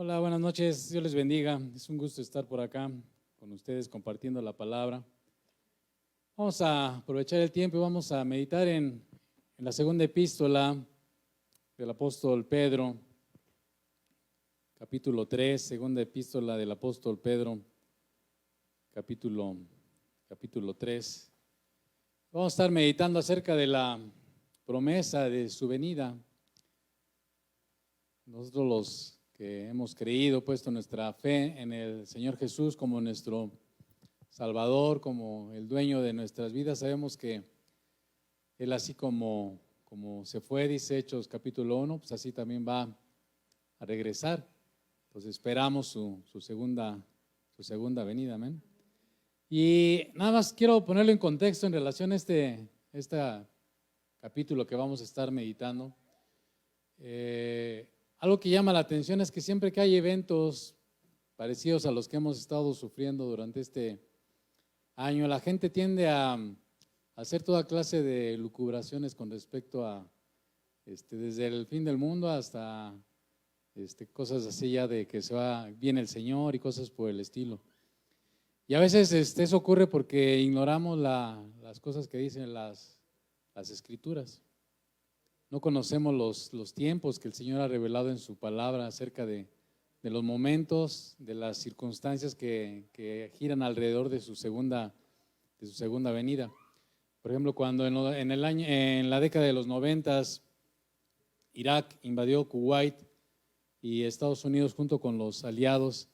Hola, buenas noches, Dios les bendiga. Es un gusto estar por acá con ustedes compartiendo la palabra. Vamos a aprovechar el tiempo y vamos a meditar en la segunda epístola del apóstol Pedro, capítulo 3, segunda epístola del apóstol Pedro, capítulo 3. Vamos a estar meditando acerca de la promesa de su venida. Nosotros los que hemos creído, puesto nuestra fe en el Señor Jesús como nuestro Salvador, como el dueño de nuestras vidas, sabemos que Él así como se fue, dice Hechos capítulo 1, pues así también va a regresar. Entonces esperamos su segunda venida, amén. Y nada más quiero ponerlo en contexto en relación a este capítulo que vamos a estar meditando. Algo que llama la atención es que siempre que hay eventos parecidos a los que hemos estado sufriendo durante este año, la gente tiende a hacer toda clase de lucubraciones con respecto a desde el fin del mundo hasta cosas así ya de que viene el Señor y cosas por el estilo. Y a veces eso ocurre porque ignoramos las cosas que dicen las Escrituras. No conocemos los tiempos que el Señor ha revelado en su palabra acerca de los momentos, de las circunstancias que giran alrededor de su segunda venida. Por ejemplo, cuando en la década de los 90 Irak invadió Kuwait y Estados Unidos junto con los aliados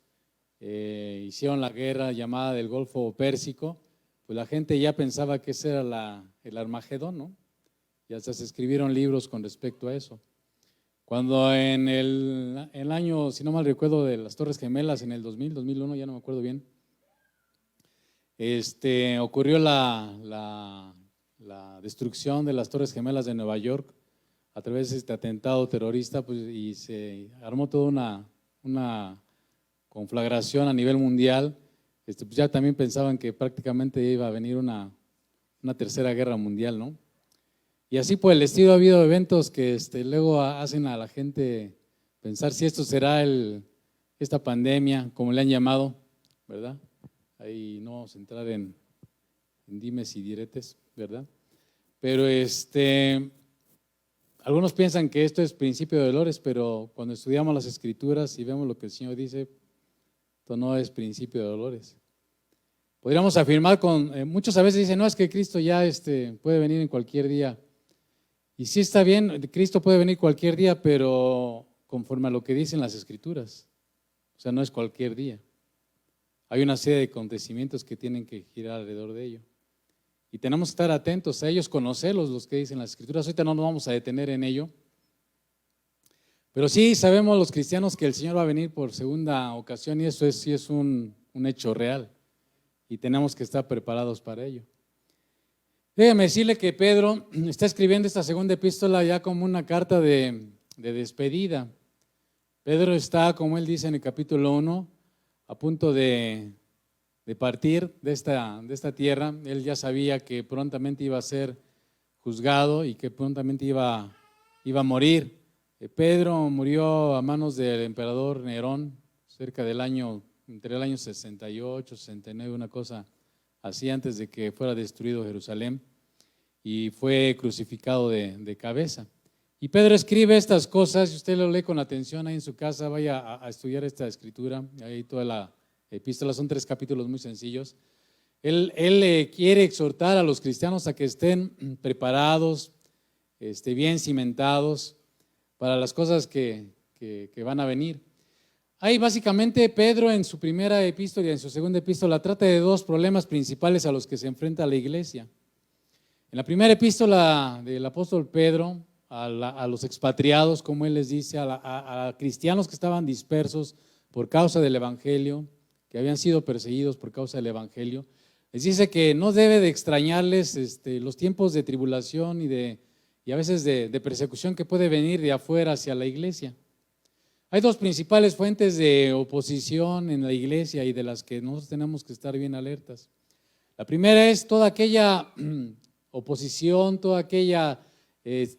hicieron la guerra llamada del Golfo Pérsico, pues la gente ya pensaba que ese era el Armagedón, ¿no? Y hasta se escribieron libros con respecto a eso. Cuando en el año, si no mal recuerdo, de las Torres Gemelas, en el 2001, ya no me acuerdo bien, ocurrió la destrucción de las Torres Gemelas de Nueva York a través de este atentado terrorista, pues, y se armó toda una conflagración a nivel mundial. Pues ya también pensaban que prácticamente iba a venir una tercera guerra mundial, ¿no? Y así por el estilo ha habido eventos que luego hacen a la gente pensar si esto será esta pandemia, como le han llamado, ¿verdad? Ahí no vamos a entrar en dimes y diretes, ¿verdad? Pero algunos piensan que esto es principio de dolores, pero cuando estudiamos las Escrituras y vemos lo que el Señor dice, esto no es principio de dolores. Podríamos afirmar muchos a veces dicen, no, es que Cristo ya puede venir en cualquier día. Y sí está bien, Cristo puede venir cualquier día, pero conforme a lo que dicen las Escrituras. O sea, no es cualquier día. Hay una serie de acontecimientos que tienen que girar alrededor de ello. Y tenemos que estar atentos a ellos, conocerlos, los que dicen las Escrituras. Ahorita no nos vamos a detener en ello. Pero sí sabemos los cristianos que el Señor va a venir por segunda ocasión y eso sí es un hecho real. Y tenemos que estar preparados para ello. Déjeme decirle que Pedro está escribiendo esta segunda epístola ya como una carta de despedida. Pedro está, como él dice en el capítulo 1, a punto de partir de esta tierra. Él ya sabía que prontamente iba a ser juzgado y que prontamente iba a morir. Pedro murió a manos del emperador Nerón entre el año 68, 69, una cosa así, antes de que fuera destruido Jerusalén, y fue crucificado de cabeza. Y Pedro escribe estas cosas, si usted lo lee con atención ahí en su casa, vaya a estudiar esta escritura, ahí toda la epístola, son 3 capítulos muy sencillos. Él quiere exhortar a los cristianos a que estén preparados, bien cimentados para las cosas que van a venir. Ahí básicamente Pedro en su primera epístola y en su segunda epístola trata de 2 problemas principales a los que se enfrenta la iglesia. En la primera epístola del apóstol Pedro, a los expatriados, como él les dice, a cristianos que estaban dispersos por causa del evangelio, que habían sido perseguidos por causa del evangelio, les dice que no debe de extrañarles los tiempos de tribulación y a veces de persecución que puede venir de afuera hacia la iglesia. Hay 2 principales fuentes de oposición en la iglesia y de las que nosotros tenemos que estar bien alertas. La primera es toda aquella oposición, toda aquella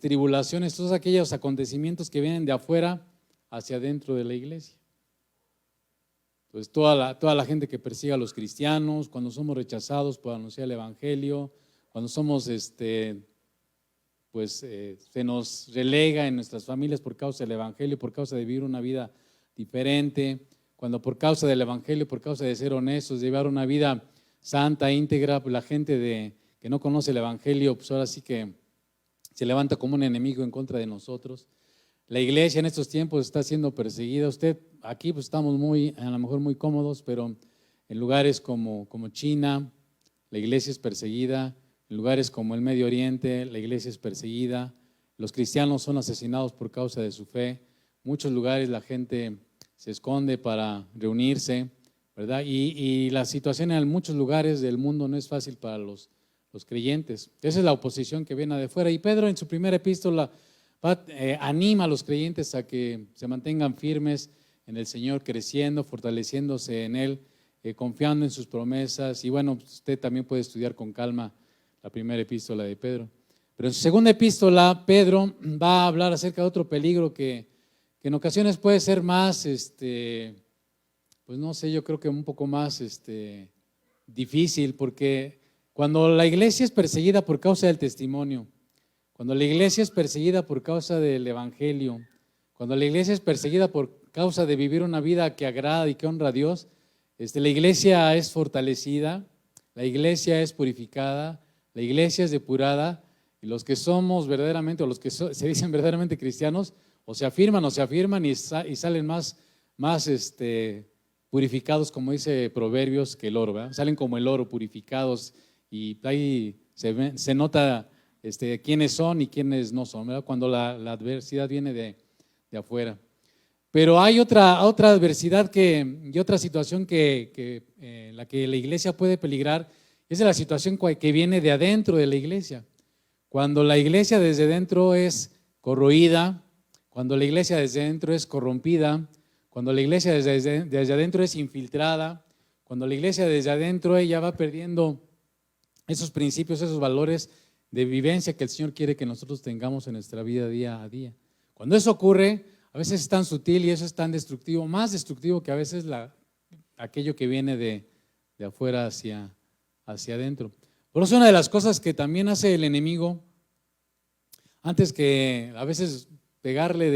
tribulaciones, todos aquellos acontecimientos que vienen de afuera hacia adentro de la iglesia. pues toda la gente que persigue a los cristianos, cuando somos rechazados por anunciar el evangelio, cuando somos, se nos relega en nuestras familias por causa del evangelio, por causa de vivir una vida diferente, cuando por causa del evangelio, por causa de ser honestos, de llevar una vida santa, íntegra, pues la gente que no conoce el evangelio, pues ahora sí que se levanta como un enemigo en contra de nosotros. La iglesia en estos tiempos está siendo perseguida. Usted, aquí pues estamos a lo mejor muy cómodos, pero en lugares como China, la iglesia es perseguida. En lugares como el Medio Oriente, la iglesia es perseguida. Los cristianos son asesinados por causa de su fe. En muchos lugares la gente se esconde para reunirse, ¿verdad? Y la situación en muchos lugares del mundo no es fácil para los creyentes. Esa es la oposición que viene de fuera. Y Pedro en su primera epístola anima a los creyentes a que se mantengan firmes en el Señor, creciendo, fortaleciéndose en Él, confiando en sus promesas. Y bueno, usted también puede estudiar con calma la primera epístola de Pedro. Pero en su segunda epístola, Pedro va a hablar acerca de otro peligro que en ocasiones puede ser más, pues no sé, yo creo que un poco más difícil, porque cuando la iglesia es perseguida por causa del testimonio, cuando la iglesia es perseguida por causa del evangelio, cuando la iglesia es perseguida por causa de vivir una vida que agrada y que honra a Dios, la iglesia es fortalecida, la iglesia es purificada, la iglesia es depurada, y los que somos verdaderamente, o los que se dicen verdaderamente cristianos, o se afirman y salen más purificados, como dice Proverbios, que el oro, ¿verdad? Salen como el oro, purificados, y ahí se nota quiénes son y quiénes no son, ¿verdad? Cuando la adversidad viene de afuera. Pero hay otra adversidad y otra situación en la que la iglesia puede peligrar, es la situación que viene de adentro de la iglesia. Cuando la iglesia desde dentro es corroída, cuando la iglesia desde dentro es corrompida, cuando la iglesia desde adentro es infiltrada, cuando la iglesia desde adentro ella va perdiendo esos principios, esos valores de vivencia que el Señor quiere que nosotros tengamos en nuestra vida día a día. Cuando eso ocurre, a veces es tan sutil y eso es tan destructivo, más destructivo que a veces aquello que viene de afuera hacia adentro. Por eso una de las cosas que también hace el enemigo, antes que a veces pegarle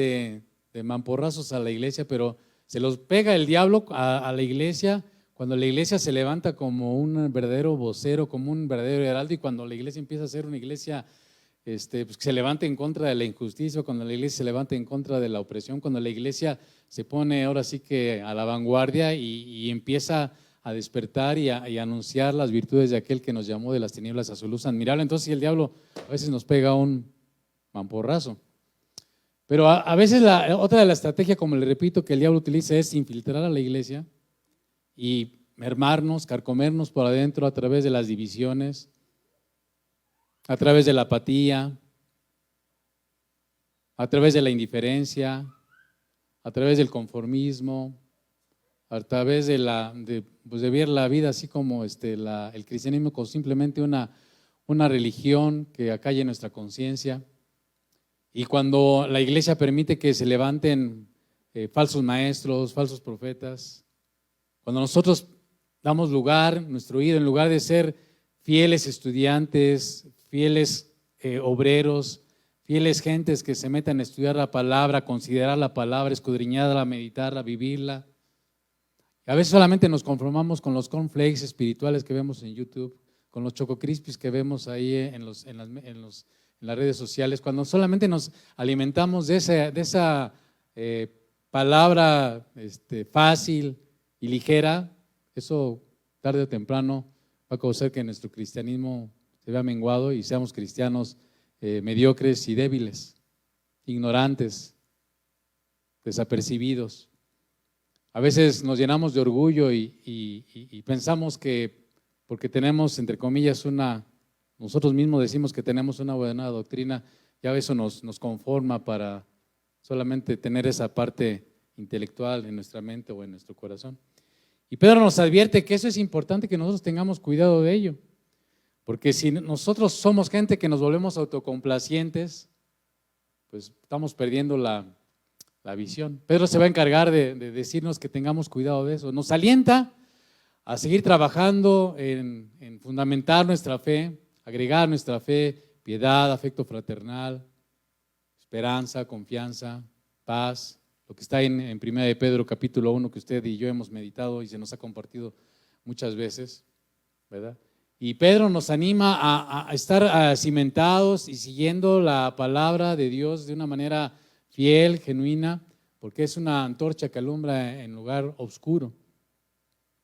de mamporrazos a la iglesia, pero se los pega el diablo a la iglesia cuando la iglesia se levanta como un verdadero vocero, como un verdadero heraldo, y cuando la iglesia empieza a ser una iglesia pues que se levanta en contra de la injusticia, cuando la iglesia se levanta en contra de la opresión, cuando la iglesia se pone ahora sí que a la vanguardia y empieza a despertar y a anunciar las virtudes de aquel que nos llamó de las tinieblas a su luz admirable. Entonces el diablo a veces nos pega un mamporrazo. Pero a veces otra de la estrategia, como le repito, que el diablo utiliza es infiltrar a la iglesia y mermarnos, carcomernos por adentro a través de las divisiones, a través de la apatía, a través de la indiferencia, a través del conformismo, a través de ver la vida así como el cristianismo como simplemente una religión que acalle nuestra conciencia. Y cuando la iglesia permite que se levanten falsos maestros, falsos profetas, cuando nosotros damos lugar, nuestro oído, en lugar de ser fieles estudiantes, fieles obreros, fieles gentes que se metan a estudiar la palabra, considerar la palabra, escudriñarla, meditarla, vivirla. A veces solamente nos conformamos con los cornflakes espirituales que vemos en YouTube, con los Choco Crispies que vemos ahí en las redes sociales, cuando solamente nos alimentamos de esa palabra fácil y ligera, eso tarde o temprano va a causar que nuestro cristianismo se vea menguado y seamos cristianos mediocres y débiles, ignorantes, desapercibidos. A veces nos llenamos de orgullo y pensamos que porque tenemos, entre comillas, nosotros mismos decimos que tenemos una buena doctrina, ya eso nos conforma para solamente tener esa parte intelectual en nuestra mente o en nuestro corazón. Y Pedro nos advierte que eso es importante, que nosotros tengamos cuidado de ello, porque si nosotros somos gente que nos volvemos autocomplacientes, pues estamos perdiendo la visión. Pedro se va a encargar de decirnos que tengamos cuidado de eso. Nos alienta a seguir trabajando en fundamentar nuestra fe, agregar nuestra fe, piedad, afecto fraternal, esperanza, confianza, paz, lo que está en 1 de Pedro capítulo 1 que usted y yo hemos meditado y se nos ha compartido muchas veces, ¿verdad? Y Pedro nos anima a estar cimentados y siguiendo la palabra de Dios de una manera fiel, genuina, porque es una antorcha que alumbra en lugar oscuro.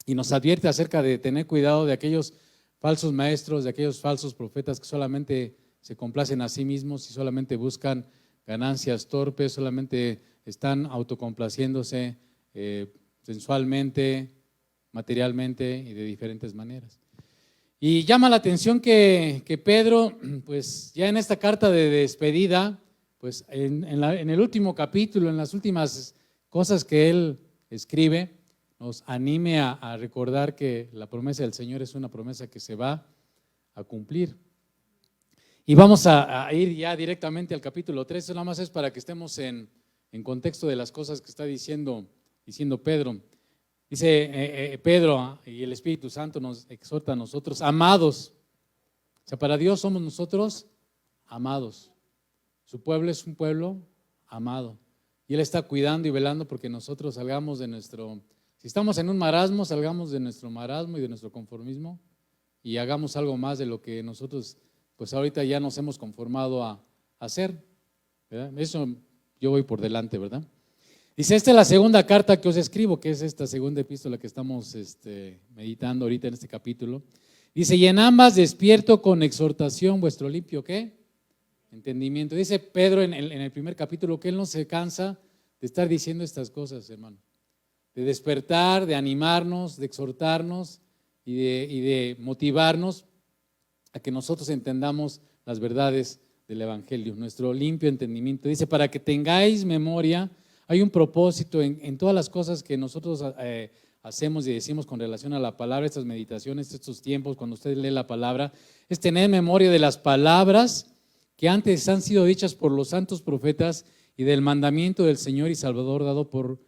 Y nos advierte acerca de tener cuidado de aquellos falsos maestros, de aquellos falsos profetas que solamente se complacen a sí mismos y solamente buscan ganancias torpes, solamente están autocomplaciéndose sensualmente, materialmente y de diferentes maneras. Y llama la atención que Pedro, pues ya en esta carta de despedida, pues en el último capítulo, en las últimas cosas que él escribe, nos anime a recordar que la promesa del Señor es una promesa que se va a cumplir. Y vamos a ir ya directamente al capítulo 3, eso nada más es para que estemos en contexto de las cosas que está diciendo Pedro. Dice Pedro y el Espíritu Santo nos exhorta a nosotros, amados. O sea, para Dios somos nosotros amados. Su pueblo es un pueblo amado. Y Él está cuidando y velando porque nosotros salgamos de nuestro, si estamos en un marasmo, salgamos de nuestro marasmo y de nuestro conformismo y hagamos algo más de lo que nosotros, pues ahorita ya nos hemos conformado a hacer, ¿verdad? Eso yo voy por delante, ¿verdad? Dice, esta es la segunda carta que os escribo, que es esta segunda epístola que estamos meditando ahorita en este capítulo. Dice, y en ambas despierto con exhortación vuestro limpio, ¿qué? Entendimiento. Dice Pedro en el primer capítulo que él no se cansa de estar diciendo estas cosas, hermano. De despertar, de animarnos, de exhortarnos y de motivarnos a que nosotros entendamos las verdades del Evangelio, nuestro limpio entendimiento. Dice, para que tengáis memoria. Hay un propósito en todas las cosas que nosotros hacemos y decimos con relación a la palabra, estas meditaciones, estos tiempos, cuando usted lee la palabra, es tener memoria de las palabras que antes han sido dichas por los santos profetas y del mandamiento del Señor y Salvador dado por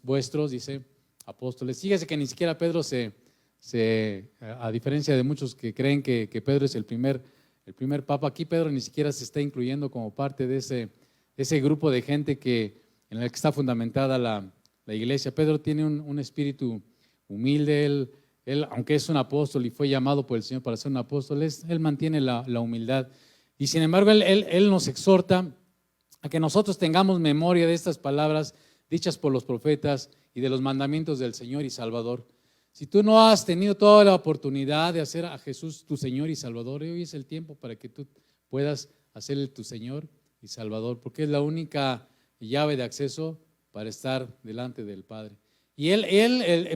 vuestros, dice, apóstoles. Fíjese que ni siquiera Pedro a diferencia de muchos que creen que Pedro es el primer papa, aquí Pedro ni siquiera se está incluyendo como parte de ese grupo de gente en el que está fundamentada la iglesia. Pedro tiene un espíritu humilde, él, aunque es un apóstol y fue llamado por el Señor para ser un apóstol, él mantiene la humildad. Y sin embargo, él nos exhorta a que nosotros tengamos memoria de estas palabras dichas por los profetas y de los mandamientos del Señor y Salvador. Si tú no has tenido toda la oportunidad de hacer a Jesús tu Señor y Salvador, hoy es el tiempo para que tú puedas hacerle tu Señor y Salvador, porque es la única llave de acceso para estar delante del Padre. Y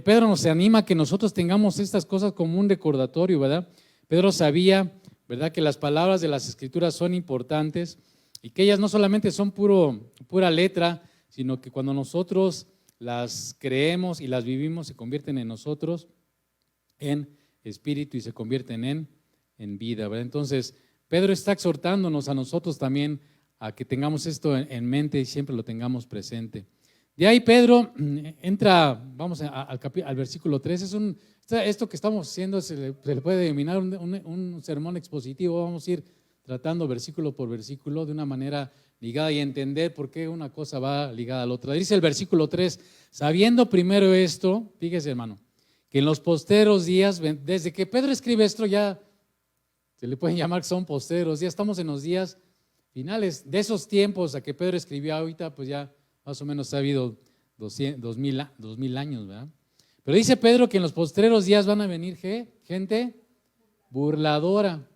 Pedro nos anima a que nosotros tengamos estas cosas como un recordatorio, ¿verdad? Pedro sabía, ¿verdad?, que las palabras de las Escrituras son importantes y que ellas no solamente son pura letra, sino que cuando nosotros las creemos y las vivimos, se convierten en nosotros en espíritu y se convierten en vida, ¿verdad? Entonces, Pedro está exhortándonos a nosotros también a que tengamos esto en mente y siempre lo tengamos presente. De ahí Pedro entra, vamos al versículo 3, esto que estamos haciendo se le puede denominar un sermón expositivo, vamos a ir tratando versículo por versículo de una manera ligada y entender por qué una cosa va ligada a la otra. Dice el versículo 3, sabiendo primero esto, fíjese hermano, que en los posteros días, desde que Pedro escribe esto ya se le pueden llamar que son posteros, ya estamos en los días finales de esos tiempos a que Pedro escribió ahorita, pues ya más o menos ha habido 2000 años, ¿verdad? Pero dice Pedro que en los postreros días van a venir gente burladora,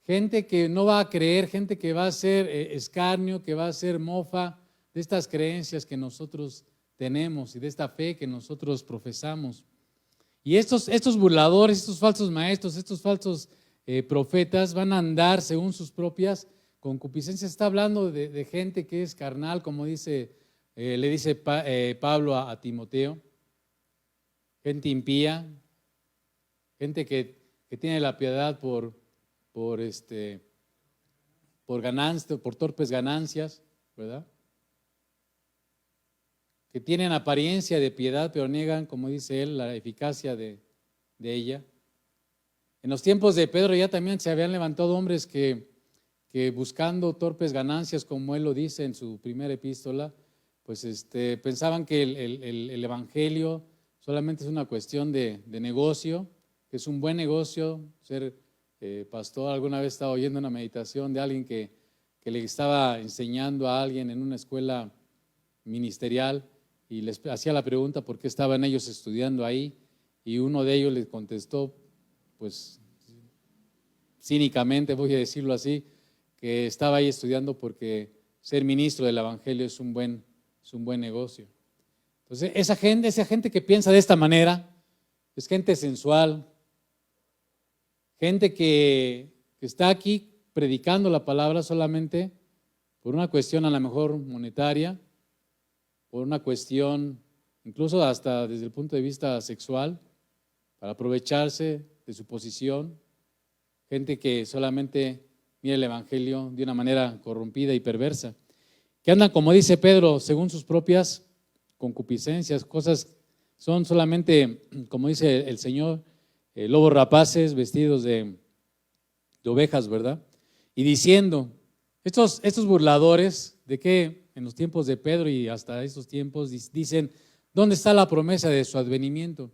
gente que no va a creer, gente que va a hacer escarnio, que va a hacer mofa de estas creencias que nosotros tenemos y de esta fe que nosotros profesamos. Y estos burladores, estos falsos maestros, estos falsos profetas van a andar según sus propias concupiscencia. Está hablando de gente que es carnal, como le dice Pablo a Timoteo, gente impía, gente que tiene la piedad por ganancias, por torpes ganancias, ¿verdad? que tienen apariencia de piedad, pero niegan, como dice él, la eficacia de ella. En los tiempos de Pedro ya también se habían levantado hombres que buscando torpes ganancias, como él lo dice en su primera epístola, pues pensaban que el evangelio solamente es una cuestión de negocio, que es un buen negocio ser pastor. Alguna vez estaba oyendo una meditación de alguien que le estaba enseñando a alguien en una escuela ministerial y les hacía la pregunta por qué estaban ellos estudiando ahí, y uno de ellos les contestó, pues cínicamente, voy a decirlo así, que estaba ahí estudiando porque ser ministro del evangelio es un buen negocio. Entonces, esa gente que piensa de esta manera es gente sensual, gente que está aquí predicando la palabra solamente por una cuestión a lo mejor monetaria, por una cuestión incluso hasta desde el punto de vista sexual, para aprovecharse de su posición, gente que solamente mira el evangelio de una manera corrompida y perversa, que andan, como dice Pedro, según sus propias concupiscencias, cosas son solamente, como dice el Señor, lobos rapaces vestidos de ovejas, ¿verdad? Y diciendo, estos burladores, ¿de qué? En los tiempos de Pedro y hasta estos tiempos dicen, ¿dónde está la promesa de su advenimiento?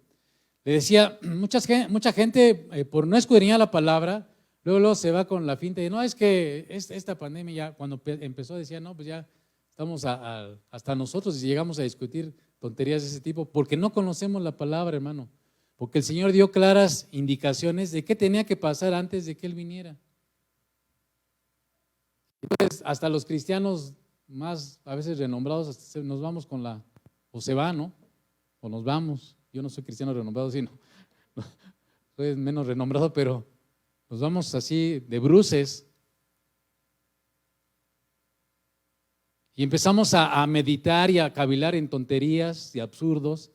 Le decía, mucha gente por no escudriñar la palabra, luego se va con la finta de, no, es que esta pandemia ya, cuando empezó decía, no, pues ya estamos hasta nosotros llegamos a discutir tonterías de ese tipo, porque no conocemos la palabra, hermano, porque el Señor dio claras indicaciones de qué tenía que pasar antes de que Él viniera. Entonces, hasta los cristianos más a veces renombrados nos vamos con o se van, ¿no? O nos vamos. Yo no soy cristiano renombrado, sino soy menos renombrado, pero nos vamos así de bruces. Y empezamos a meditar y a cavilar en tonterías y absurdos.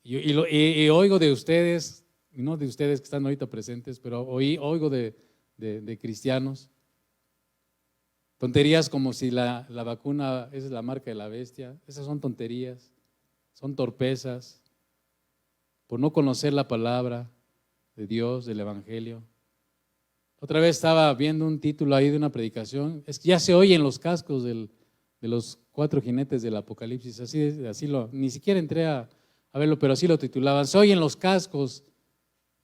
Y oigo de ustedes, y no de ustedes que están ahorita presentes, pero oigo de cristianos, tonterías como si la vacuna es la marca de la bestia. Esas son tonterías, son torpezas, por no conocer la palabra de Dios, del evangelio. Otra vez estaba viendo un título ahí de una predicación, es que ya se oye en los cascos de los 4 jinetes del Apocalipsis, ni siquiera entré a verlo, pero así lo titulaban, se oyen los cascos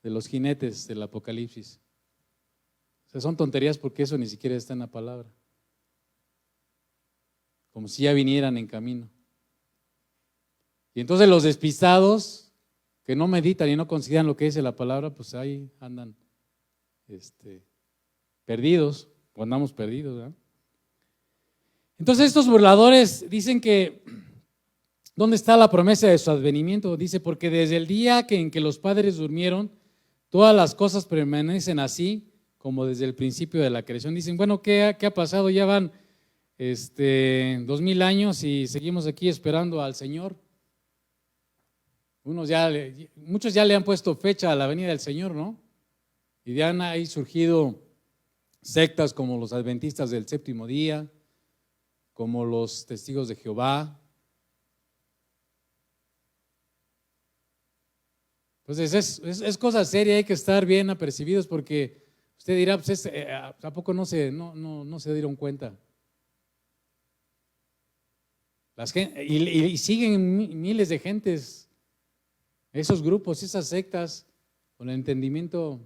de los jinetes del Apocalipsis. O sea, son tonterías porque eso ni siquiera está en la palabra, como si ya vinieran en camino. Y entonces los despistados que no meditan y no consideran lo que dice la palabra, pues ahí andan perdidos, o andamos perdidos, ¿verdad? Entonces estos burladores dicen que, ¿dónde está la promesa de su advenimiento? Dice, porque desde el día en que los padres durmieron, todas las cosas permanecen así, como desde el principio de la creación. Dicen, bueno, ¿qué ha pasado? Ya van 2000 años y seguimos aquí esperando al Señor. Muchos ya le han puesto fecha a la venida del Señor, ¿no? Y ya han ahí surgido sectas como los adventistas del séptimo día, como los testigos de Jehová. Entonces es cosa seria, hay que estar bien apercibidos porque usted dirá, pues ¿a poco no se dieron cuenta? Y siguen miles de gentes, esos grupos, esas sectas, con el entendimiento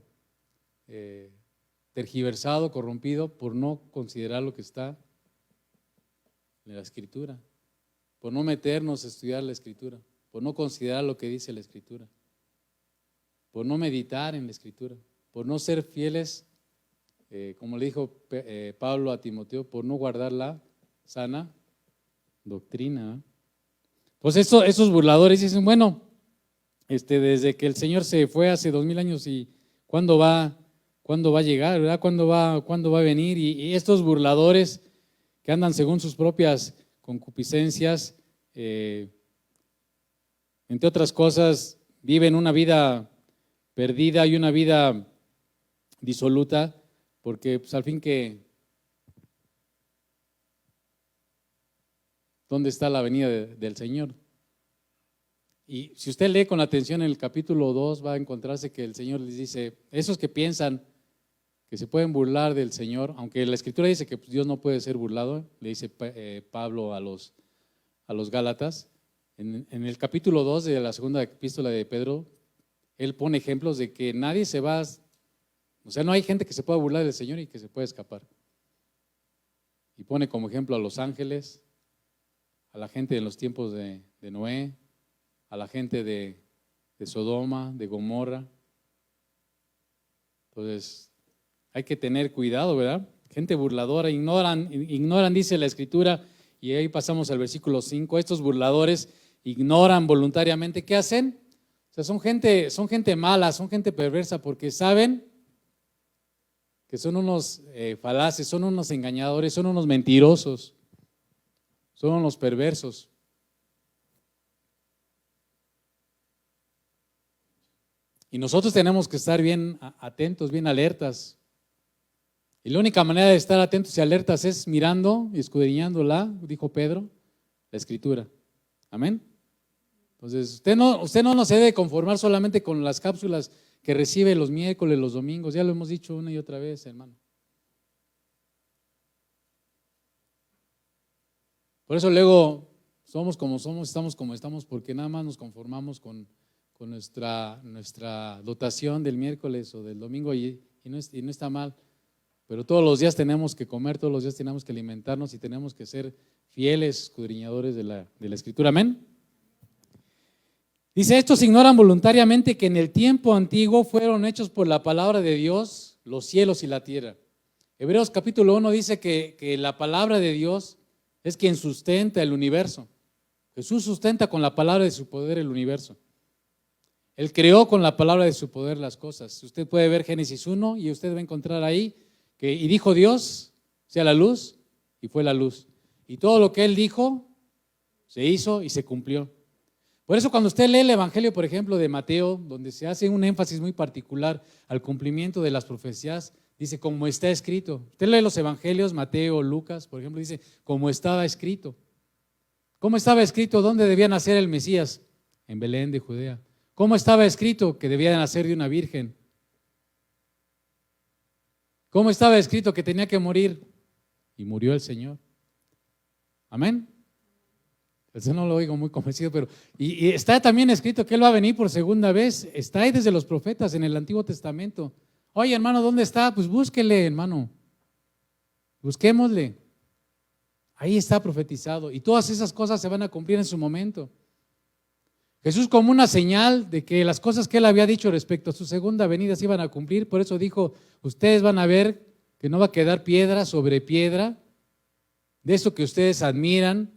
tergiversado, corrompido, por no considerar lo que está en la Escritura, por no meternos a estudiar la Escritura, por no considerar lo que dice la Escritura, por no meditar en la Escritura, por no ser fieles, como le dijo Pablo a Timoteo, por no guardar la sana doctrina. Pues esos burladores dicen, bueno, desde que el Señor se fue hace 2000 años y ¿cuándo va a llegar, verdad? ¿Cuándo va a venir? Y estos burladores que andan según sus propias concupiscencias, entre otras cosas, viven una vida perdida y una vida disoluta, porque pues, al fin que dónde está la venida del Señor. Y si usted lee con atención en el capítulo 2, va a encontrarse que el Señor les dice, esos que piensan que se pueden burlar del Señor, aunque la Escritura dice que Dios no puede ser burlado, le dice Pablo a los Gálatas, en el capítulo 2 de la segunda epístola de Pedro, él pone ejemplos de que nadie se va, o sea, no hay gente que se pueda burlar del Señor y que se pueda escapar. Y pone como ejemplo a los ángeles, a la gente en los tiempos de Noé, a la gente de Sodoma, de Gomorra. Entonces, hay que tener cuidado, ¿verdad? Gente burladora, ignoran, dice la Escritura, y ahí pasamos al versículo 5, estos burladores ignoran voluntariamente, ¿qué hacen? O sea, son gente mala, son gente perversa, porque saben que son unos falaces, son unos engañadores, son unos mentirosos, son unos perversos. Y nosotros tenemos que estar bien atentos, bien alertas. Y la única manera de estar atentos y alertas es mirando y escudriñándola, dijo Pedro, la Escritura. Amén. Entonces, usted no se debe conformar solamente con las cápsulas que recibe los miércoles, los domingos. Ya lo hemos dicho una y otra vez, hermano. Por eso luego somos como somos, estamos como estamos, porque nada más nos conformamos con nuestra dotación del miércoles o del domingo y no está mal, pero todos los días tenemos que comer, todos los días tenemos que alimentarnos y tenemos que ser fieles escudriñadores de la Escritura. Amén. Dice, estos ignoran voluntariamente que en el tiempo antiguo fueron hechos por la palabra de Dios los cielos y la tierra. Hebreos capítulo 1 dice que la palabra de Dios es quien sustenta el universo. Jesús sustenta con la palabra de su poder el universo. Él creó con la palabra de su poder las cosas. Usted puede ver Génesis 1 y usted va a encontrar ahí que y dijo Dios, sea la luz, y fue la luz. Y todo lo que Él dijo se hizo y se cumplió. Por eso cuando usted lee el Evangelio, por ejemplo, de Mateo, donde se hace un énfasis muy particular al cumplimiento de las profecías, dice, como está escrito. Usted lee los Evangelios, Mateo, Lucas, por ejemplo, dice, como estaba escrito. ¿Cómo estaba escrito? ¿Dónde debía nacer el Mesías? En Belén de Judea. ¿Cómo estaba escrito? Que debía nacer de una virgen. ¿Cómo estaba escrito? Que tenía que morir. Y murió el Señor. Amén. Eso no lo oigo muy convencido, pero y está también escrito que Él va a venir por segunda vez. Está ahí desde los profetas en el Antiguo Testamento. Oye, hermano, ¿dónde está? Pues búsquele, hermano. Busquémosle. Ahí está profetizado. Y todas esas cosas se van a cumplir en su momento. Jesús, como una señal de que las cosas que Él había dicho respecto a su segunda venida se iban a cumplir, por eso dijo, ustedes van a ver que no va a quedar piedra sobre piedra de eso que ustedes admiran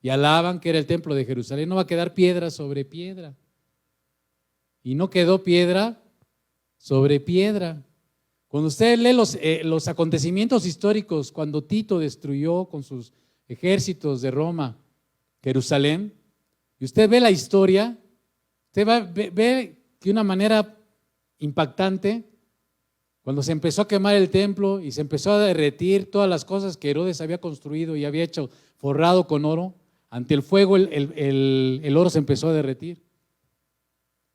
y alaban, que era el templo de Jerusalén, no va a quedar piedra sobre piedra. Y no quedó piedra sobre piedra. Cuando usted lee los acontecimientos históricos, cuando Tito destruyó con sus ejércitos de Roma Jerusalén, y usted ve la historia, usted ve de una manera impactante, cuando se empezó a quemar el templo y se empezó a derretir todas las cosas que Herodes había construido y había hecho forrado con oro, ante el fuego el oro se empezó a derretir.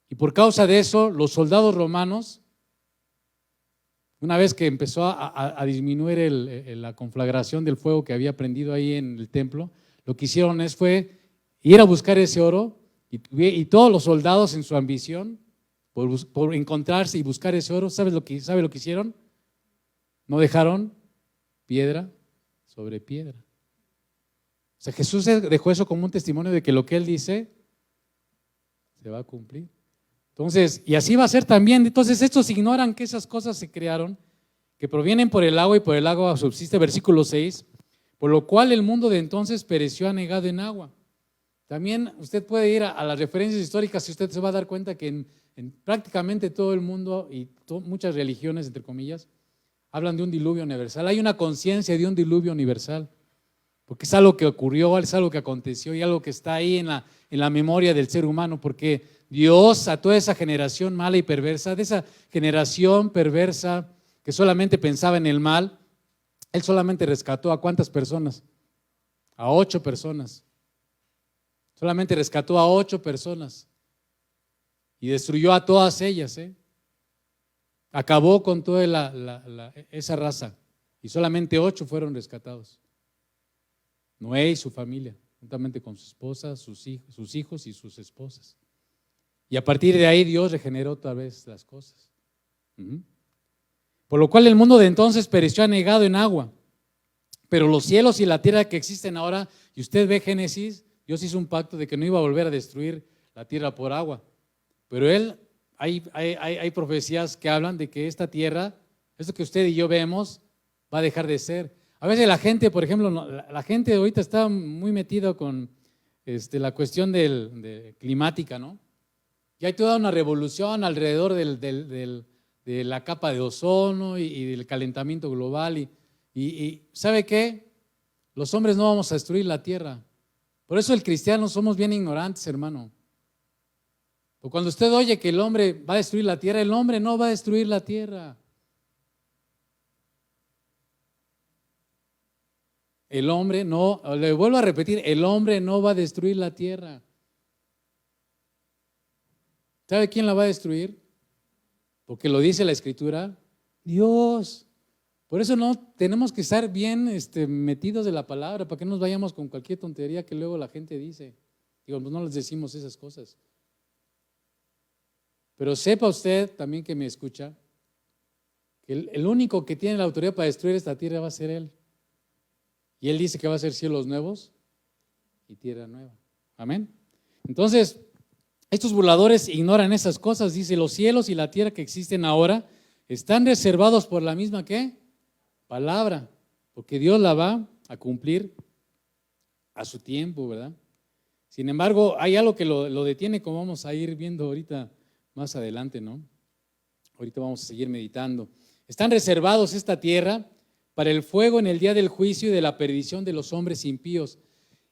Y por causa de eso, los soldados romanos, una vez que empezó a disminuir la conflagración del fuego que había prendido ahí en el templo, lo que hicieron fue ir a buscar ese oro y todos los soldados en su ambición por encontrarse y buscar ese oro, ¿sabe lo que hicieron? No dejaron piedra sobre piedra. O sea, Jesús dejó eso como un testimonio de que lo que Él dice se va a cumplir. Entonces, y así va a ser también. Entonces, estos ignoran que esas cosas se crearon, que provienen por el agua y por el agua subsiste, versículo 6, por lo cual el mundo de entonces pereció anegado en agua. También usted puede ir a las referencias históricas y usted se va a dar cuenta que en prácticamente todo el mundo y muchas religiones, entre comillas, hablan de un diluvio universal. Hay una conciencia de un diluvio universal, porque es algo que ocurrió, es algo que aconteció y algo que está ahí en la memoria del ser humano, porque Dios a toda esa generación mala y perversa, de esa generación perversa que solamente pensaba en el mal, Él solamente rescató a ¿cuántas personas? a 8 personas. Solamente rescató a 8 personas y destruyó a todas ellas. Acabó con toda esa raza y solamente 8 fueron rescatados. Noé y su familia, juntamente con su esposa, sus hijos y sus esposas. Y a partir de ahí Dios regeneró otra vez las cosas. Por lo cual el mundo de entonces pereció anegado en agua. Pero los cielos y la tierra que existen ahora, y usted ve Génesis, Dios hizo un pacto de que no iba a volver a destruir la tierra por agua. Pero hay profecías que hablan de que esta tierra, esto que usted y yo vemos, va a dejar de ser. A veces la gente, por ejemplo, la gente ahorita está muy metida con la cuestión climática, ¿no? Y hay toda una revolución alrededor de la capa de ozono y del calentamiento global. Y ¿sabe qué? Los hombres no vamos a destruir la tierra. Por eso el cristiano somos bien ignorantes, hermano. Porque cuando usted oye que el hombre va a destruir la tierra, el hombre no va a destruir la tierra. El hombre no, le vuelvo a repetir, el hombre no va a destruir la tierra. ¿Sabe quién la va a destruir? Porque lo dice la Escritura, Dios. Por eso no tenemos que estar bien metidos de la palabra, para que no nos vayamos con cualquier tontería que luego la gente dice. Digo, pues no les decimos esas cosas. Pero sepa usted también que me escucha, que el único que tiene la autoridad para destruir esta tierra va a ser Él. Y Él dice que va a ser cielos nuevos y tierra nueva. Amén. Entonces, estos burladores ignoran esas cosas. Dice, los cielos y la tierra que existen ahora están reservados por la misma ¿qué? Palabra, porque Dios la va a cumplir a su tiempo, ¿verdad? Sin embargo, hay algo que lo detiene, como vamos a ir viendo ahorita más adelante, ¿no? Ahorita vamos a seguir meditando. Están reservados esta tierra para el fuego en el día del juicio y de la perdición de los hombres impíos.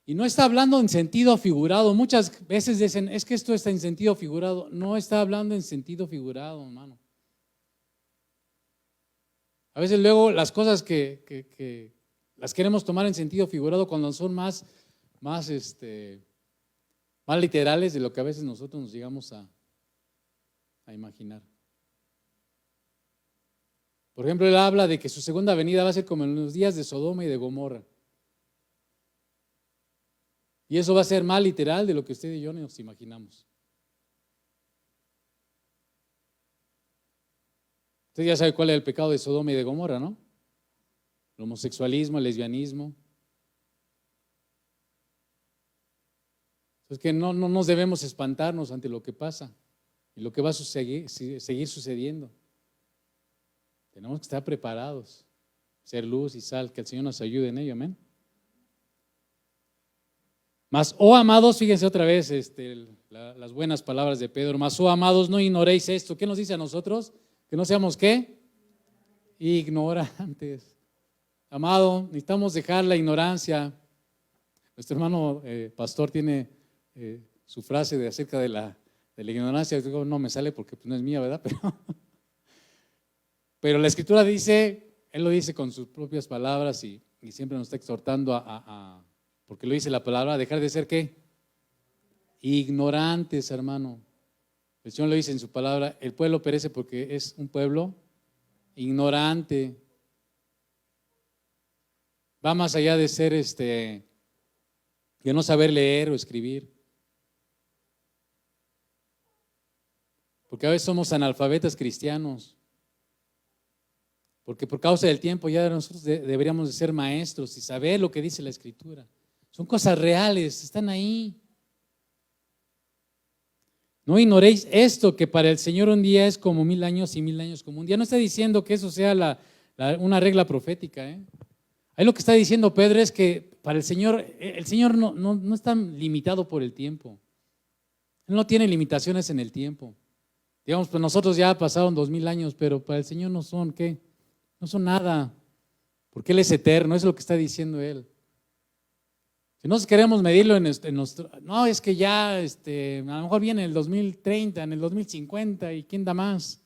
Y no está hablando en sentido figurado. Muchas veces dicen, es que esto está en sentido figurado. No está hablando en sentido figurado, hermano. A veces luego las cosas que las queremos tomar en sentido figurado cuando son más literales de lo que a veces nosotros nos llegamos a imaginar. Por ejemplo, él habla de que su segunda venida va a ser como en los días de Sodoma y de Gomorra. Y eso va a ser más literal de lo que usted y yo nos imaginamos. Usted ya sabe cuál es el pecado de Sodoma y de Gomorra, ¿no? El homosexualismo, el lesbianismo. Es que no nos debemos espantarnos ante lo que pasa y lo que va a seguir sucediendo. Tenemos que estar preparados, ser luz y sal, que el Señor nos ayude en ello, amén. Mas, oh amados, fíjense otra vez las buenas palabras de Pedro. Mas, oh amados, no ignoréis esto. ¿Qué nos dice a nosotros? Que no seamos ¿qué? Ignorantes. Amado, necesitamos dejar la ignorancia. Nuestro hermano pastor tiene su frase acerca de la ignorancia. Digo, no me sale porque no es mía, ¿verdad? Pero la Escritura dice, él lo dice con sus propias palabras y siempre nos está exhortando porque lo dice la palabra, a dejar de ser ¿qué? Ignorantes, hermano. El Señor lo dice en su palabra, el pueblo perece porque es un pueblo ignorante. Va más allá de ser de no saber leer o escribir. Porque a veces somos analfabetas cristianos. Porque por causa del tiempo ya nosotros deberíamos de ser maestros y saber lo que dice la Escritura. Son cosas reales, están ahí. No ignoréis esto, que para el Señor un día es como 1000 años y 1000 años como un día. No está diciendo que eso sea una regla profética. Ahí lo que está diciendo Pedro es que para el Señor no está limitado por el tiempo. Él no tiene limitaciones en el tiempo. Digamos, pues nosotros ya pasaron 2000 años, pero para el Señor no son, ¿qué? No son nada, porque Él es eterno, es lo que está diciendo Él. Si no queremos medirlo en nuestro, no, es que ya a lo mejor viene en el 2030, en el 2050, ¿y quién da más?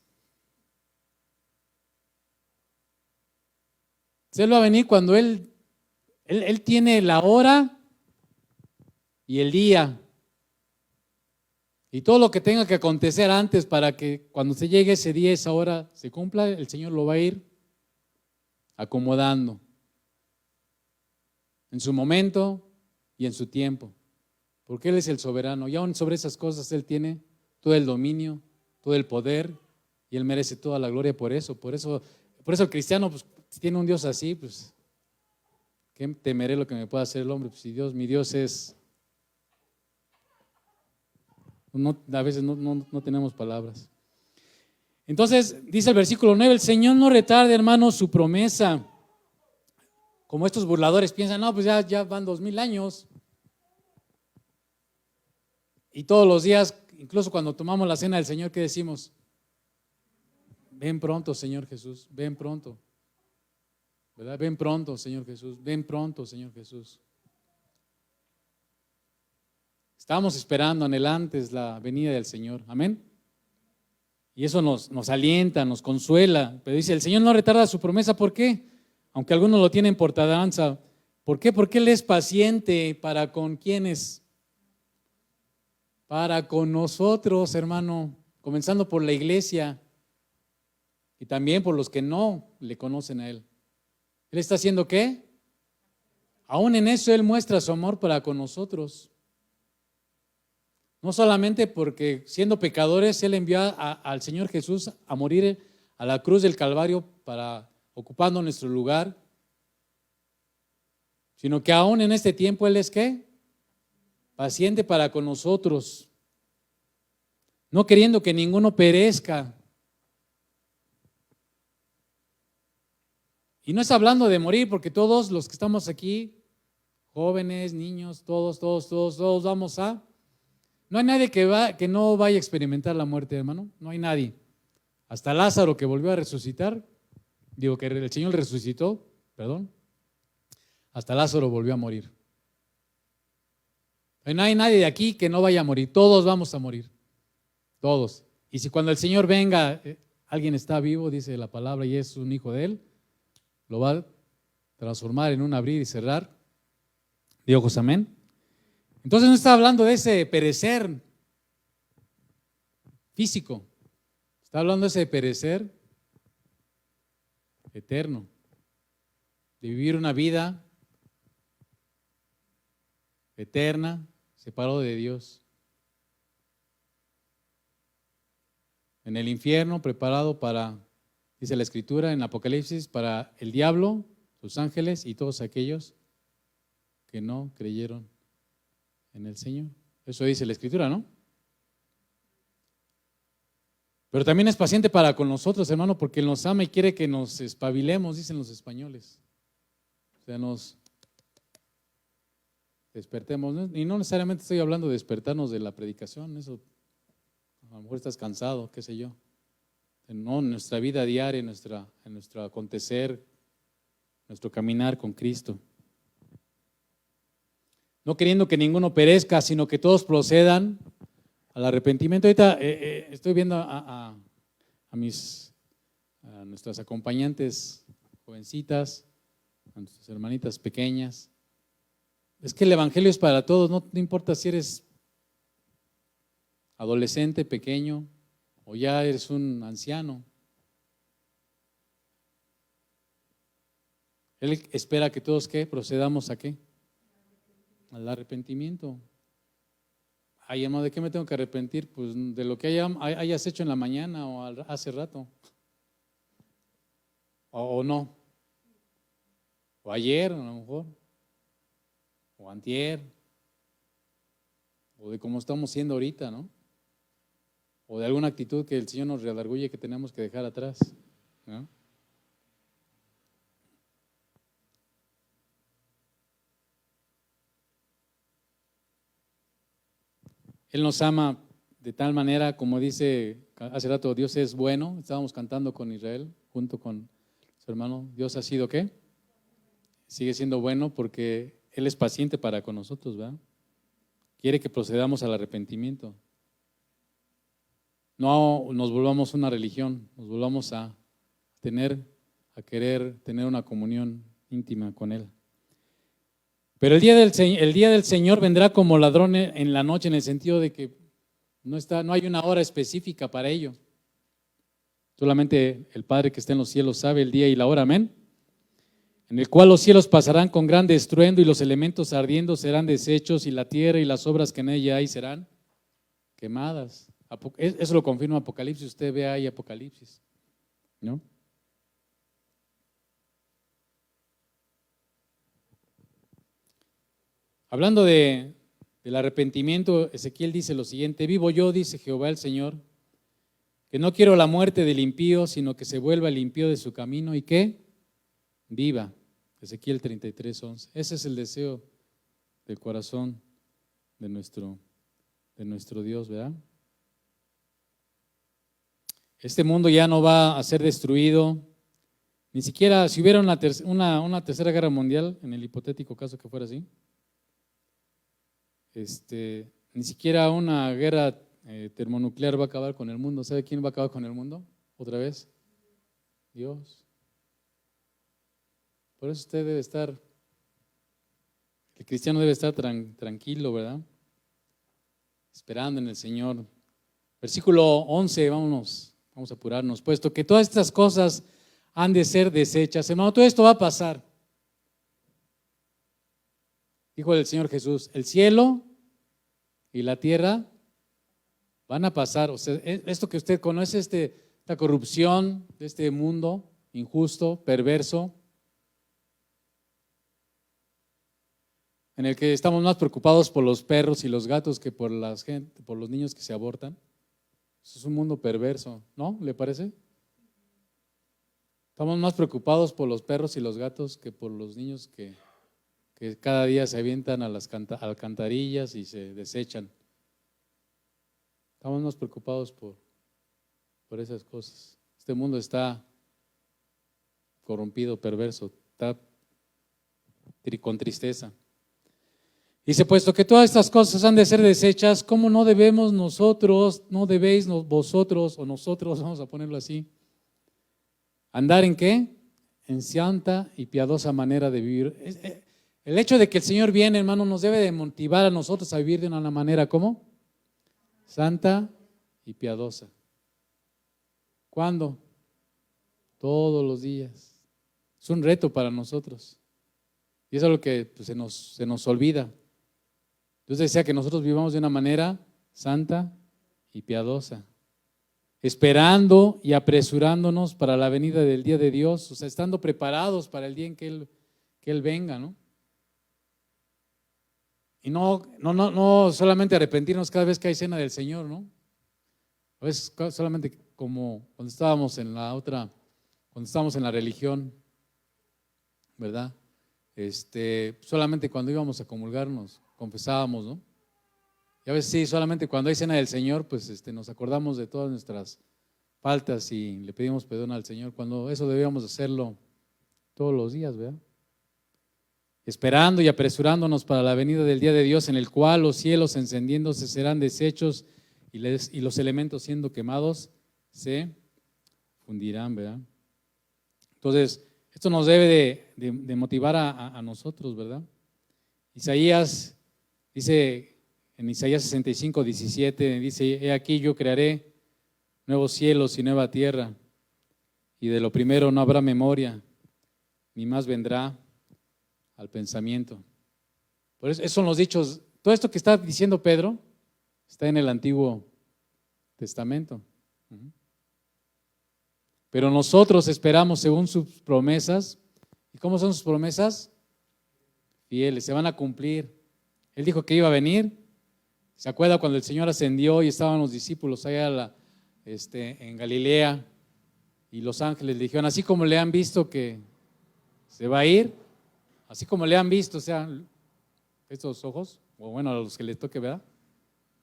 Él va a venir cuando Él Él tiene la hora y el día. Y todo lo que tenga que acontecer antes para que cuando se llegue ese día, esa hora se cumpla, el Señor lo va a ir acomodando en su momento y en su tiempo. Porque Él es el soberano y aún sobre esas cosas Él tiene todo el dominio, todo el poder y Él merece toda la gloria por eso. Por eso el cristiano, pues, si tiene un Dios así, pues, ¿qué temeré lo que me pueda hacer el hombre? Pues si mi Dios es... a veces no tenemos palabras. Entonces, dice el versículo 9, el Señor no retarde, hermanos, su promesa. Como estos burladores piensan, no, pues ya van 2000 años. Y todos los días, incluso cuando tomamos la cena del Señor, ¿qué decimos? Ven pronto, Señor Jesús, ven pronto. ¿Verdad? Ven pronto, Señor Jesús, ven pronto, Señor Jesús. Estamos esperando anhelantes la venida del Señor, amén. Y eso nos alienta, nos consuela. Pero dice, el Señor no retarda su promesa, ¿por qué? Aunque algunos lo tienen por tardanza. ¿Por qué? Porque Él es paciente para con quienes. Para con nosotros, hermano, comenzando por la iglesia y también por los que no le conocen a Él. ¿Él está haciendo qué? Aún en eso Él muestra su amor para con nosotros. No solamente porque siendo pecadores Él envió al Señor Jesús a morir a la cruz del Calvario para ocupando nuestro lugar, sino que aún en este tiempo Él es ¿qué? Paciente para con nosotros, no queriendo que ninguno perezca. Y no es hablando de morir, porque todos los que estamos aquí, jóvenes, niños, todos vamos a... No hay nadie que no vaya a experimentar la muerte, hermano, no hay nadie. Hasta Lázaro que volvió a resucitar, que el Señor resucitó, perdón, hasta Lázaro volvió a morir. No hay nadie de aquí que no vaya a morir, todos vamos a morir, todos. Y si cuando el Señor venga, alguien está vivo, dice la palabra, y es un hijo de Él, lo va a transformar en un abrir y cerrar de ojos, amén. Entonces no está hablando de ese perecer físico, está hablando de ese perecer eterno, de vivir una vida eterna, separado de Dios. En el infierno, preparado para, dice la Escritura en Apocalipsis, para el diablo, sus ángeles y todos aquellos que no creyeron en el Señor. Eso dice la Escritura, ¿no? Pero también es paciente para con nosotros, hermano, porque Él nos ama y quiere que nos espabilemos, dicen los españoles. O sea, nos despertemos, ¿no? Y no necesariamente estoy hablando de despertarnos de la predicación, eso a lo mejor estás cansado, qué sé yo. No, en nuestra vida diaria, en nuestro acontecer, nuestro caminar con Cristo. No queriendo que ninguno perezca, sino que todos procedan al arrepentimiento. Ahorita estoy viendo a nuestras acompañantes jovencitas, a nuestras hermanitas pequeñas. Es que el evangelio es para todos, no importa si eres adolescente, pequeño, o ya eres un anciano. Él espera que todos ¿qué? Procedamos a ¿qué? Al arrepentimiento. Ay, hermano, ¿de qué me tengo que arrepentir? Pues de lo que hayas hecho en la mañana o hace rato. O no. O ayer, a lo mejor. O antier. O de cómo estamos siendo ahorita, ¿no? O de alguna actitud que el Señor nos redarguye que tenemos que dejar atrás, ¿no? Él nos ama de tal manera, como dice hace rato, Dios es bueno. Estábamos cantando con Israel, junto con su hermano. Dios ha sido ¿qué? Sigue siendo bueno porque Él es paciente para con nosotros, ¿verdad? Quiere que procedamos al arrepentimiento. No nos volvamos una religión, nos volvamos a querer tener una comunión íntima con Él. Pero el día del Señor vendrá como ladrón en la noche, en el sentido de que no hay una hora específica para ello. Solamente el Padre que está en los cielos sabe el día y la hora, amén. En el cual los cielos pasarán con gran estruendo y los elementos ardiendo serán deshechos y la tierra y las obras que en ella hay serán quemadas. Eso lo confirma Apocalipsis, usted ve ahí Apocalipsis, ¿no? Hablando del arrepentimiento, Ezequiel dice lo siguiente: vivo yo, dice Jehová el Señor, que no quiero la muerte del impío, sino que se vuelva el impío de su camino y que viva. Ezequiel 33:11. Ese es el deseo del corazón de nuestro Dios, ¿verdad? Este mundo ya no va a ser destruido, ni siquiera si hubiera una tercera guerra mundial, en el hipotético caso que fuera así, ni siquiera una guerra termonuclear va a acabar con el mundo. ¿Sabe quién va a acabar con el mundo? Otra vez, Dios. Por eso usted debe estar, el cristiano debe estar tranquilo, ¿verdad? Esperando en el Señor. Versículo 11, vamos a apurarnos. Puesto que todas estas cosas han de ser deshechas, hermano, todo esto va a pasar. Dijo el Señor Jesús, el cielo y la tierra van a pasar. O sea, esto que usted conoce, esta corrupción de este mundo injusto, perverso, en el que estamos más preocupados por los perros y los gatos que por los niños que se abortan. Eso es un mundo perverso, ¿no? ¿Le parece? Estamos más preocupados por los perros y los gatos que por los niños que cada día se avientan a las alcantarillas y se desechan. Estamos más preocupados por esas cosas. Este mundo está corrompido, perverso, está con tristeza. Dice, puesto que todas estas cosas han de ser deshechas, ¿cómo no debéis vosotros, o nosotros, vamos a ponerlo así, andar en qué? En santa y piadosa manera de vivir? El hecho de que el Señor viene, hermano, nos debe de motivar a nosotros a vivir de una manera, ¿cómo? Santa y piadosa. ¿Cuándo? Todos los días. Es un reto para nosotros. Y eso es lo que pues, se nos olvida. Dios desea que nosotros vivamos de una manera santa y piadosa, esperando y apresurándonos para la venida del día de Dios, o sea, estando preparados para el día en que Él venga, ¿no? Y no solamente arrepentirnos cada vez que hay cena del Señor, ¿no? A veces solamente como cuando estábamos en la religión, ¿verdad? Solamente cuando íbamos a comulgarnos, confesábamos, ¿no? Y a veces sí, solamente cuando hay cena del Señor, pues nos acordamos de todas nuestras faltas y le pedimos perdón al Señor, cuando eso debíamos hacerlo todos los días, ¿verdad? Esperando y apresurándonos para la venida del día de Dios, en el cual los cielos encendiéndose serán deshechos y los elementos siendo quemados se fundirán, ¿verdad? Entonces, esto nos debe de motivar a nosotros, ¿verdad? Isaías dice, en Isaías 65:17, dice, he aquí yo crearé nuevos cielos y nueva tierra, y de lo primero no habrá memoria, ni más vendrá al pensamiento. Por eso, esos son los dichos. Todo esto que está diciendo Pedro está en el Antiguo Testamento. Pero nosotros esperamos según sus promesas. ¿Y cómo son sus promesas? Fieles, se van a cumplir. Él dijo que iba a venir. ¿Se acuerda cuando el Señor ascendió y estaban los discípulos allá en Galilea y los ángeles le dijeron, así como le han visto que se va a ir, así como le han visto, o sea, estos ojos, o bueno, a los que les toque, ¿verdad?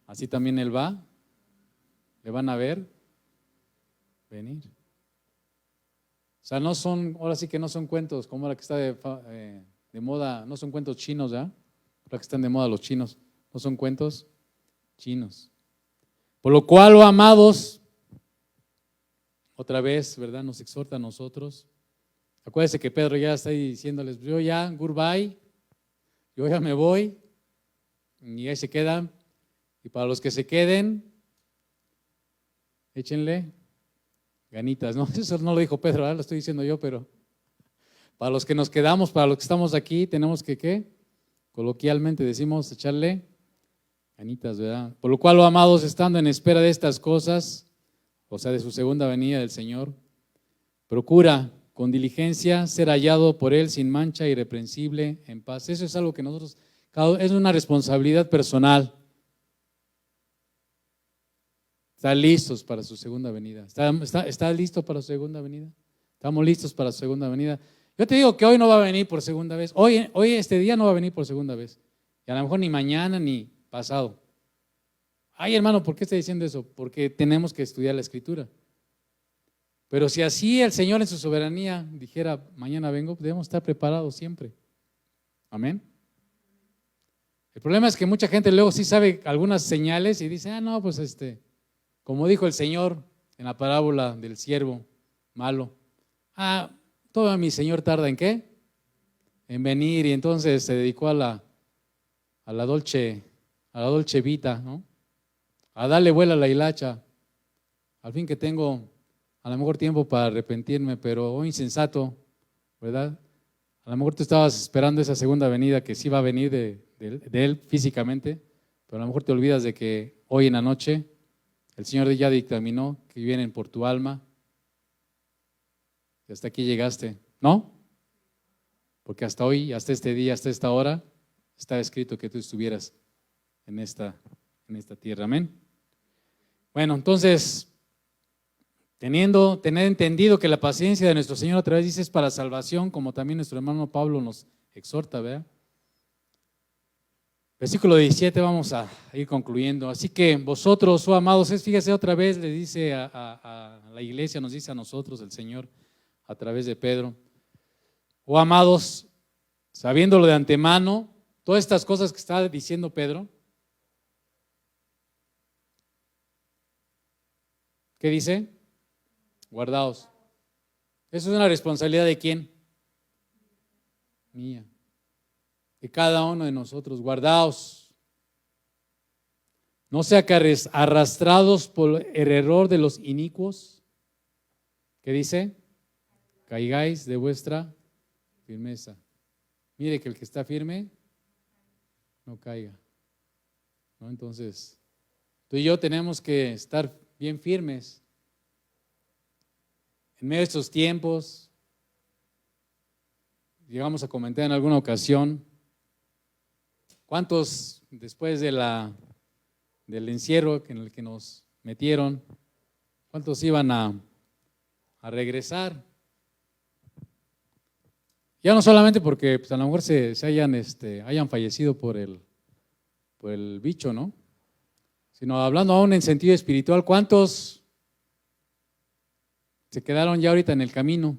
Así también Él va, le van a ver venir. O sea, ahora sí que no son cuentos, como la que está de moda, no son cuentos chinos, ¿verdad? Ahora que están de moda los chinos, no son cuentos chinos. Por lo cual, oh amados, otra vez, ¿verdad? Nos exhorta a nosotros. Acuérdense que Pedro ya está ahí diciéndoles, yo ya, goodbye, yo ya me voy y ahí se quedan. Y para los que se queden, échenle ganitas, ¿no? Eso no lo dijo Pedro, ¿verdad? Lo estoy diciendo yo, pero para los que nos quedamos, para los que estamos aquí, tenemos que, ¿qué? Coloquialmente decimos, echarle ganitas, ¿verdad? Por lo cual, oh amados, estando en espera de estas cosas, o sea, de su segunda venida del Señor, procura con diligencia ser hallado por Él sin mancha, irreprensible, en paz. Eso es algo que nosotros, es una responsabilidad personal. Estar listos para su segunda venida. ¿Está listo para su segunda venida? ¿Estamos listos para su segunda venida? Yo te digo que hoy no va a venir por segunda vez. Hoy este día no va a venir por segunda vez. Y a lo mejor ni mañana ni pasado. Ay, hermano, ¿por qué está diciendo eso? Porque tenemos que estudiar la Escritura. Pero si así el Señor en su soberanía dijera, mañana vengo, debemos estar preparados siempre. Amén. El problema es que mucha gente luego sí sabe algunas señales y dice, no, pues como dijo el Señor en la parábola del siervo malo, todo mi Señor tarda ¿en qué? En venir, y entonces se dedicó a la dolce vita, ¿no? A darle vuela a la hilacha. Al fin que tengo a lo mejor tiempo para arrepentirme, pero oh insensato, ¿verdad? A lo mejor tú estabas esperando esa segunda venida que sí va a venir de Él físicamente, pero a lo mejor te olvidas de que hoy en la noche el Señor ya dictaminó que vienen por tu alma y hasta aquí llegaste, ¿no? Porque hasta hoy, hasta este día, hasta esta hora, está escrito que tú estuvieras en esta tierra, amén. Bueno, entonces, tener entendido que la paciencia de nuestro Señor otra vez dice es para salvación, como también nuestro hermano Pablo nos exhorta, ¿verdad? Versículo 17, vamos a ir concluyendo. Así que vosotros, oh amados, fíjese otra vez, le dice a la iglesia, nos dice a nosotros el Señor a través de Pedro, oh amados, sabiéndolo de antemano, todas estas cosas que está diciendo Pedro, ¿qué dice? Guardaos. ¿Eso es una responsabilidad de quién? Mía. De cada uno de nosotros. Guardaos. No sea que arrastrados por el error de los inicuos. ¿Qué dice? Caigáis de vuestra firmeza. Mire que el que está firme no caiga, ¿no? Entonces, tú y yo tenemos que estar bien firmes en medio de estos tiempos. Llegamos a comentar en alguna ocasión, ¿cuántos después del encierro en el que nos metieron, cuántos iban a regresar? Ya no solamente porque pues, a lo mejor se hayan fallecido por el bicho, ¿no? Sino hablando aún en sentido espiritual, ¿cuántos se quedaron ya ahorita en el camino?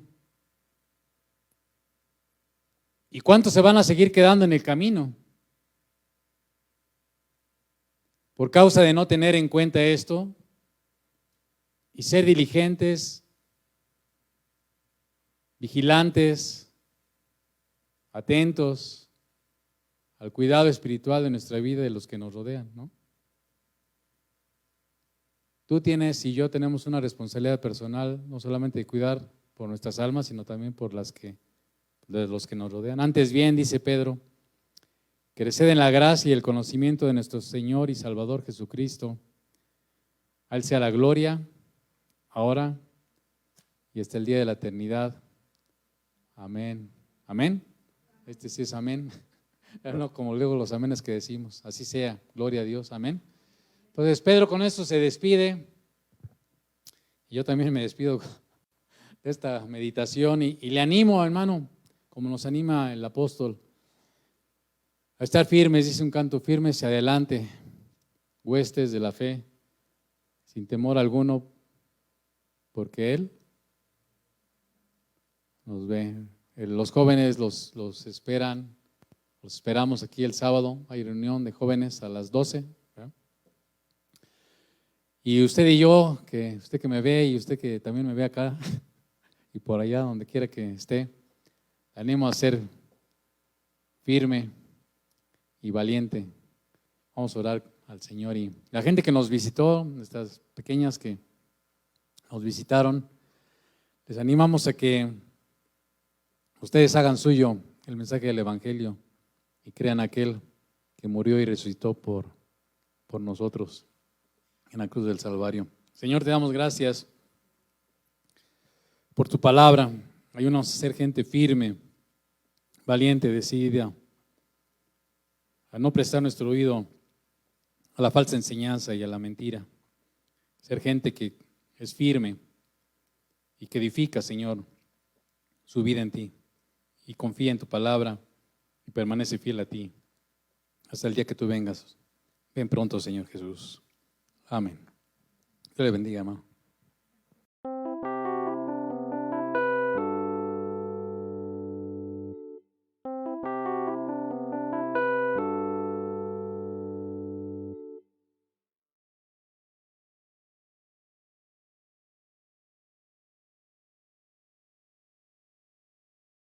¿Y cuántos se van a seguir quedando en el camino? Por causa de no tener en cuenta esto y ser diligentes, vigilantes, atentos al cuidado espiritual de nuestra vida y de los que nos rodean, ¿no? Tú tienes y yo tenemos una responsabilidad personal, no solamente de cuidar por nuestras almas, sino también por de los que nos rodean. Antes bien, dice Pedro, creced en la gracia y el conocimiento de nuestro Señor y Salvador Jesucristo. A Él sea la gloria, ahora y hasta el día de la eternidad. Amén. Amén. Sí es amén. No como luego los amenes que decimos. Así sea, gloria a Dios. Amén. Entonces Pedro con esto se despide. Y yo también me despido de esta meditación y le animo, hermano, como nos anima el apóstol, a estar firmes, dice un canto, firmes hacia adelante, huestes de la fe, sin temor alguno, porque Él nos ve. Los jóvenes los esperan, los esperamos aquí el sábado, hay reunión de jóvenes a las 12. ¿verdad? Y usted y yo, usted que me ve y usted que también me ve acá y por allá donde quiera que esté, le animo a ser firme, y valiente. Vamos a orar al Señor y la gente que nos visitó, estas pequeñas que nos visitaron, les animamos a que ustedes hagan suyo el mensaje del Evangelio y crean aquel que murió y resucitó por nosotros en la cruz del Calvario. Señor, te damos gracias por tu palabra. Ayúdanos a ser gente firme, valiente, decidida, a no prestar nuestro oído a la falsa enseñanza y a la mentira. Ser gente que es firme y que edifica, Señor, su vida en ti y confía en tu palabra y permanece fiel a ti hasta el día que tú vengas. Ven pronto, Señor Jesús. Amén. Dios le bendiga, hermano.